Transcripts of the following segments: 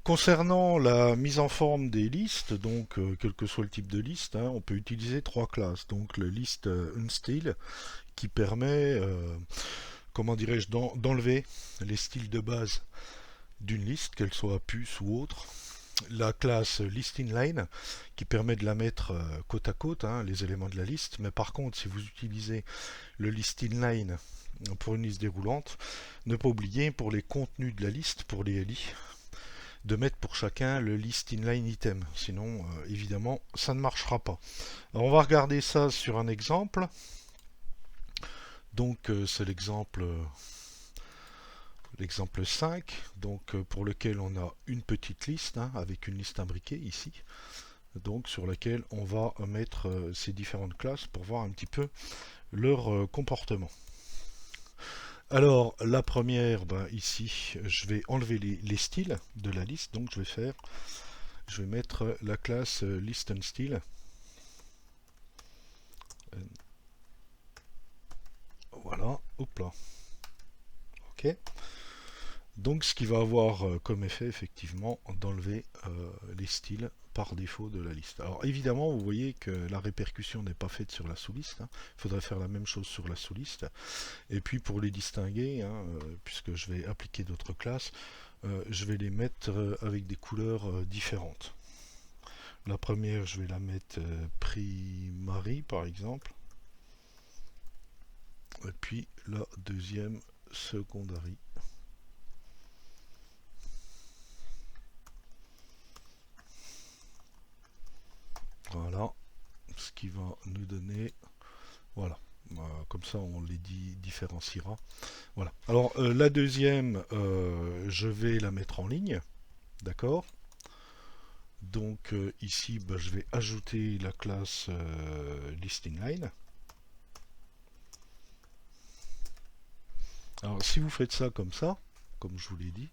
Concernant la mise en forme des listes, donc quel que soit le type de liste, hein, on peut utiliser trois classes. Donc le list unstyle qui permet, comment dirais-je, d'enlever les styles de base d'une liste, qu'elle soit puce ou autre. La classe list inline qui permet de la mettre côte à côte, hein, les éléments de la liste. Mais par contre, si vous utilisez le list inline pour une liste déroulante, ne pas oublier pour les contenus de la liste, pour les LI, de mettre pour chacun le list inline item. Sinon, évidemment, ça ne marchera pas. Alors, on va regarder ça sur un exemple. Donc, c'est l'exemple 5, donc, pour lequel on a une petite liste, hein, avec une liste imbriquée ici. Donc, sur laquelle on va mettre ces différentes classes pour voir un petit peu leur comportement. Alors, la première, ben, ici, je vais enlever les styles de la liste. Donc, je vais mettre la classe list unstyle. Voilà, hop là. Ok. Donc, ce qui va avoir comme effet, effectivement, d'enlever les styles par défaut de la liste. Alors, évidemment, vous voyez que la répercussion n'est pas faite sur la sous-liste. Hein. Il faudrait faire la même chose sur la sous-liste. Et puis, pour les distinguer, hein, puisque je vais appliquer d'autres classes, je vais les mettre avec des couleurs différentes. La première, je vais la mettre primary, par exemple. Et puis, la deuxième, secondary. Voilà, ce qui va nous donner, voilà, comme ça on les différenciera. Voilà. Alors la deuxième, je vais la mettre en ligne, d'accord. Donc ici, bah, je vais ajouter la classe listingLine. Alors si vous faites ça, comme je vous l'ai dit,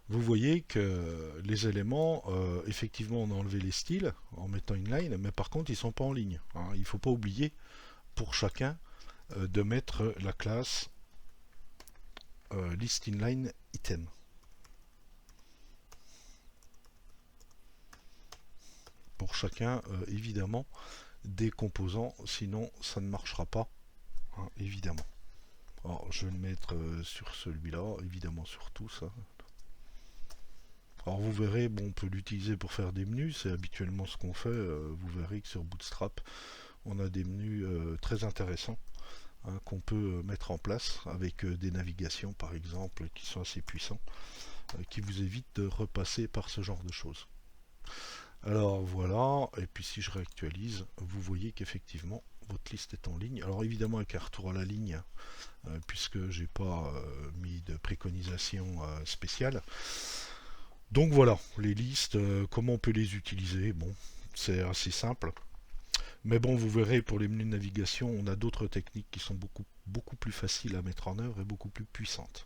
vous voyez que les éléments, effectivement, on a enlevé les styles en mettant une line, mais par contre, ils ne sont pas en ligne. Hein. Il ne faut pas oublier pour chacun de mettre la classe list inline item. Pour chacun, évidemment, des composants, sinon ça ne marchera pas, hein, évidemment. Alors, je vais le mettre sur celui-là, évidemment sur tous. Hein. Alors vous verrez, bon, on peut l'utiliser pour faire des menus, c'est habituellement ce qu'on fait. Vous verrez que sur Bootstrap, on a des menus très intéressants, hein, qu'on peut mettre en place avec des navigations par exemple qui sont assez puissants, qui vous évitent de repasser par ce genre de choses. Alors voilà, et puis si je réactualise, vous voyez qu'effectivement votre liste est en ligne. Alors évidemment avec un retour à la ligne, puisque j'ai pas mis de préconisation spéciale. Donc voilà, les listes, comment on peut les utiliser? Bon, c'est assez simple. Mais bon, vous verrez, pour les menus de navigation, on a d'autres techniques qui sont beaucoup plus faciles à mettre en œuvre et beaucoup plus puissantes.